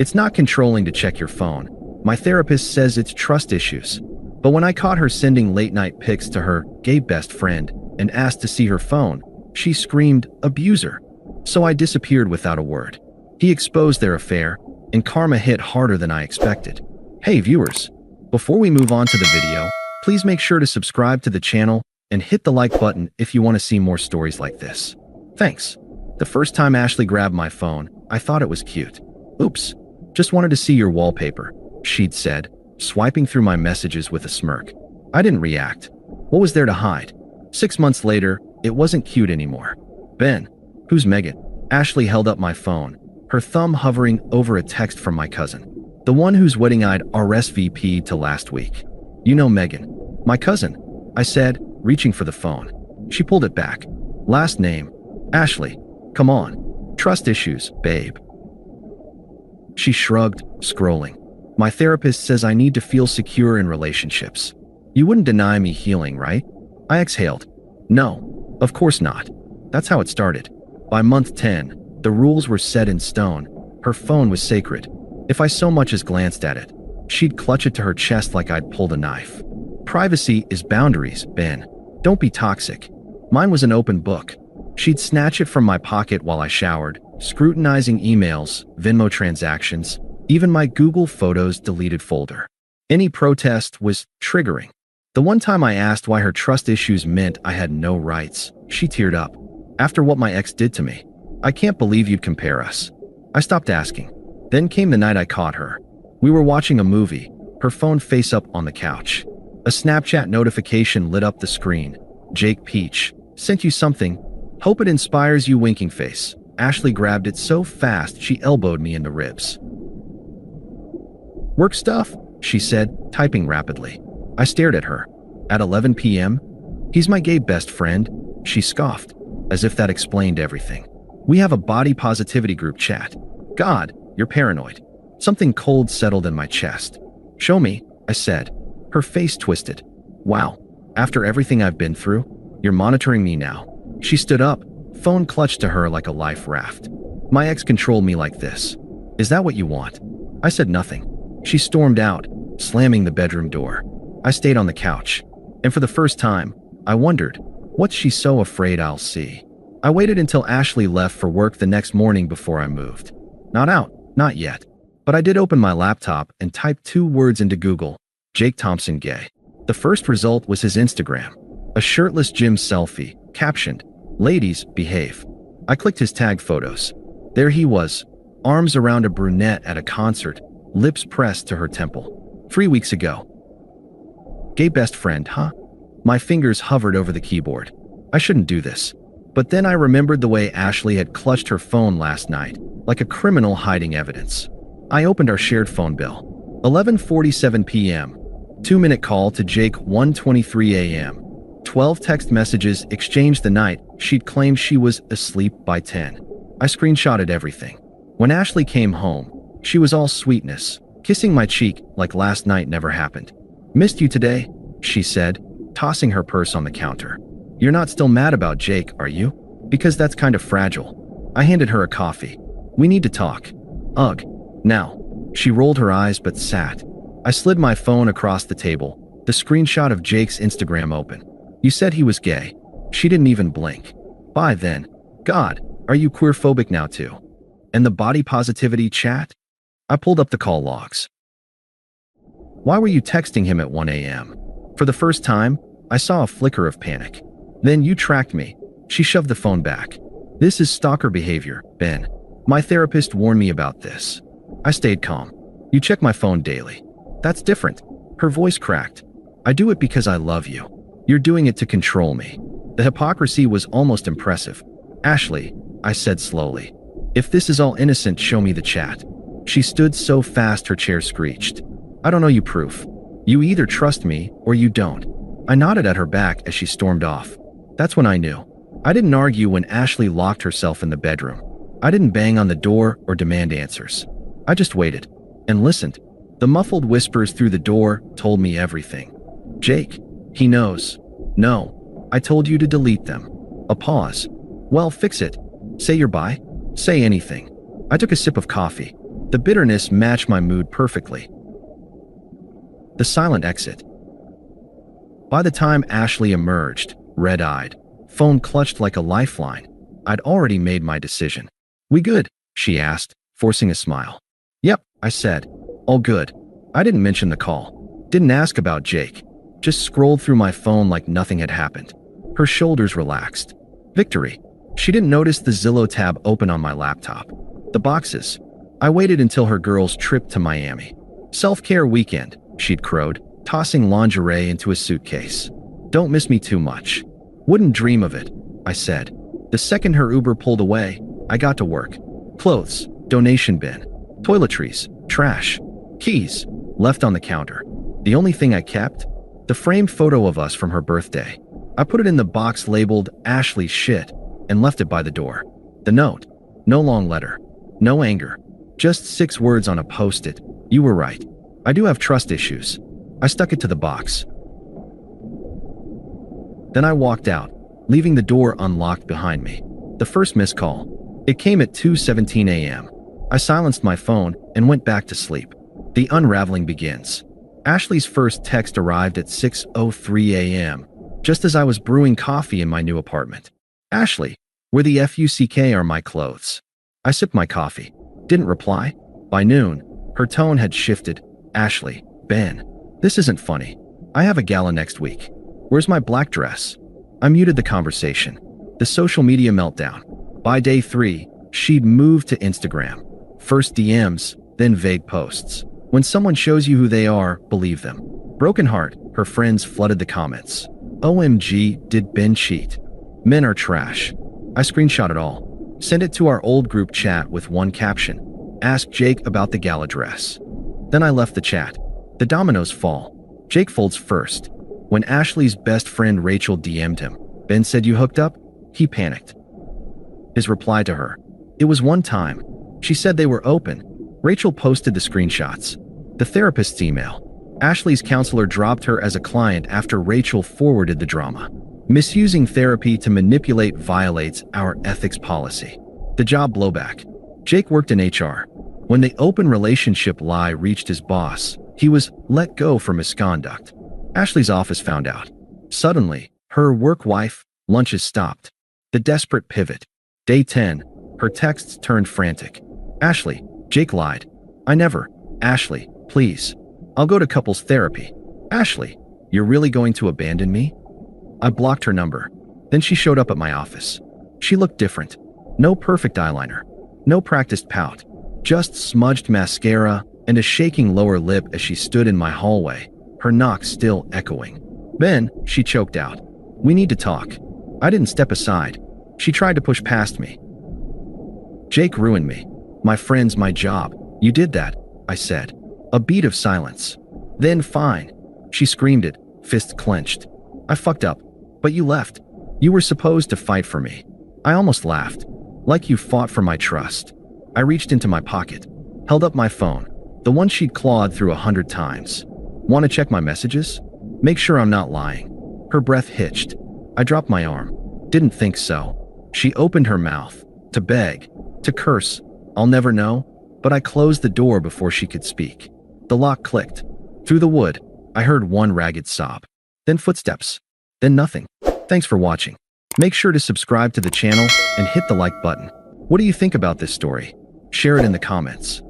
It's not controlling to check your phone. My therapist says it's trust issues. But when I caught her sending late-night pics to her gay best friend and asked to see her phone, she screamed, "Abuser." So I disappeared without a word. He exposed their affair, and karma hit harder than I expected. Hey viewers, before we move on to the video, please make sure to subscribe to the channel and hit the like button if you want to see more stories like this. Thanks. The first time Ashley grabbed my phone, I thought it was cute. "Oops, just wanted to see your wallpaper," she'd said, swiping through my messages with a smirk. I didn't react. What was there to hide? 6 months later, it wasn't cute anymore. "Ben, who's Megan?" Ashley held up my phone, her thumb hovering over a text from my cousin. "The one whose wedding I'd RSVP'd to last week." "You know Megan." "My cousin," I said, reaching for the phone. She pulled it back. "Last name." "Ashley. Come on. Trust issues, babe." She shrugged, scrolling. "My therapist says I need to feel secure in relationships." "You wouldn't deny me healing, right?" I exhaled. "No, of course not." That's how it started. By month 10, the rules were set in stone. Her phone was sacred. If I so much as glanced at it, she'd clutch it to her chest like I'd pulled a knife. Privacy is boundaries, Ben. Don't be toxic. Mine was an open book. She'd snatch it from my pocket while I showered, scrutinizing emails, Venmo transactions, even my Google Photos deleted folder. Any protest was triggering. The one time I asked why her trust issues meant I had no rights, she teared up. "After what my ex did to me, I can't believe you'd compare us." I stopped asking. Then came the night I caught her. We were watching a movie, her phone face up on the couch. A Snapchat notification lit up the screen. "Jake Peach, sent you something. Hope it inspires you," winking face. Ashley grabbed it so fast she elbowed me in the ribs. "Work stuff?" she said, typing rapidly. I stared at her. "At 11 p.m.? He's my gay best friend," she scoffed, as if that explained everything. "We have a body positivity group chat." "God, you're paranoid." Something cold settled in my chest. "Show me," I said. Her face twisted. "Wow, after everything I've been through, you're monitoring me now." She stood up, phone clutched to her like a life raft. "My ex controlled me like this. Is that what you want?" I said nothing. She stormed out, slamming the bedroom door. I stayed on the couch, and for the first time, I wondered, what's she so afraid I'll see? I waited until Ashley left for work the next morning before I moved. Not out, not yet. But I did open my laptop and typed 2 words into Google: Jake Thompson gay. The first result was his Instagram. A shirtless gym selfie, captioned, "Ladies, behave." I clicked his tag photos. There he was, arms around a brunette at a concert, lips pressed to her temple. 3 weeks ago. Gay best friend, huh? My fingers hovered over the keyboard. I shouldn't do this. But then I remembered the way Ashley had clutched her phone last night, like a criminal hiding evidence. I opened our shared phone bill. 11:47 p.m. 2-minute call to Jake, 1:23 a.m. 12 text messages exchanged the night she'd claimed she was asleep by 10. I screenshotted everything. When Ashley came home, she was all sweetness, kissing my cheek like last night never happened. "Missed you today," she said, tossing her purse on the counter. "You're not still mad about Jake, are you? Because that's kind of fragile." I handed her a coffee. "We need to talk." "Ugh. Now." She rolled her eyes but sat. I slid my phone across the table, the screenshot of Jake's Instagram open. "You said he was gay." She didn't even blink. "By then. God, are you queerphobic now too? And the body positivity chat?" I pulled up the call logs. "Why were you texting him at 1 a.m.? For the first time, I saw a flicker of panic. "Then you tracked me." She shoved the phone back. "This is stalker behavior, Ben. My therapist warned me about this." I stayed calm. "You check my phone daily." "That's different." Her voice cracked. "I do it because I love you. You're doing it to control me." The hypocrisy was almost impressive. "Ashley," I said slowly, "if this is all innocent, show me the chat." She stood so fast her chair screeched. "I don't know you proof. You either trust me or you don't." I nodded at her back as she stormed off. That's when I knew. I didn't argue when Ashley locked herself in the bedroom. I didn't bang on the door or demand answers. I just waited and listened. The muffled whispers through the door told me everything. "Jake, he knows." "No, I told you to delete them." A pause. "Well, fix it. Say you're bi. Say anything." I took a sip of coffee. The bitterness matched my mood perfectly. The silent exit. By the time Ashley emerged, red-eyed, phone clutched like a lifeline, I'd already made my decision. "We good?" she asked, forcing a smile. "Yep," I said. "All good." I didn't mention the call. Didn't ask about Jake. Just scrolled through my phone like nothing had happened. Her shoulders relaxed. Victory. She didn't notice the Zillow tab open on my laptop. The boxes. I waited until her girls' trip to Miami. "Self-care weekend," she'd crowed, tossing lingerie into a suitcase. "Don't miss me too much." "Wouldn't dream of it," I said. The second her Uber pulled away, I got to work. Clothes, donation bin, toiletries, trash, keys, left on the counter. The only thing I kept? The framed photo of us from her birthday. I put it in the box labeled Ashley's shit and left it by the door. The note. No long letter. No anger. Just 6 words on a post-it. "You were right. I do have trust issues." I stuck it to the box. Then I walked out, leaving the door unlocked behind me. The first missed call. It came at 2:17 a.m. I silenced my phone and went back to sleep. The unraveling begins. Ashley's first text arrived at 6:03 a.m., just as I was brewing coffee in my new apartment. "Ashley, where the fuck are my clothes?" I sipped my coffee. Didn't reply. By noon, her tone had shifted. "Ashley, Ben, this isn't funny. I have a gala next week. Where's my black dress?" I muted the conversation. The social media meltdown. By day 3, she'd moved to Instagram. First DMs, then vague posts. When someone shows you who they are, believe them. Broken heart, her friends flooded the comments. "OMG, did Ben cheat? Men are trash." I screenshot it all. Sent it to our old group chat with one caption. "Ask Jake about the gala dress." Then I left the chat. The dominoes fall. Jake folds first. When Ashley's best friend Rachel DM'd him, "Ben said you hooked up?" He panicked. His reply to her. It was one time. She said they were open. Rachel posted the screenshots. The therapist's email. Ashley's counselor dropped her as a client after Rachel forwarded the drama. Misusing therapy to manipulate violates our ethics policy. The job blowback. Jake worked in HR. When the open relationship lie reached his boss, he was let go for misconduct. Ashley's office found out. Suddenly, her work wife, lunches stopped. The desperate pivot. Day 10, her texts turned frantic. "Ashley, Jake lied. I never. Ashley, please. I'll go to couples therapy. Ashley, you're really going to abandon me?" I blocked her number. Then she showed up at my office. She looked different. No perfect eyeliner. No practiced pout. Just smudged mascara and a shaking lower lip as she stood in my hallway, her knock still echoing. "Ben," she choked out. "We need to talk." I didn't step aside. She tried to push past me. "Jake ruined me. My friends, my job. You did that," I said. A beat of silence. "Then fine." She screamed it, fists clenched. "I fucked up. But you left. You were supposed to fight for me." I almost laughed. "Like you fought for my trust." I reached into my pocket. Held up my phone. The one she'd clawed through 100 times. "Want to check my messages? Make sure I'm not lying." Her breath hitched. I dropped my arm. "Didn't think so." She opened her mouth. To beg. To curse. I'll never know. But I closed the door before she could speak. The lock clicked. Through the wood, I heard one ragged sob. Then footsteps. Then nothing. Thanks for watching. Make sure to subscribe to the channel and hit the like button. What do you think about this story? Share it in the comments.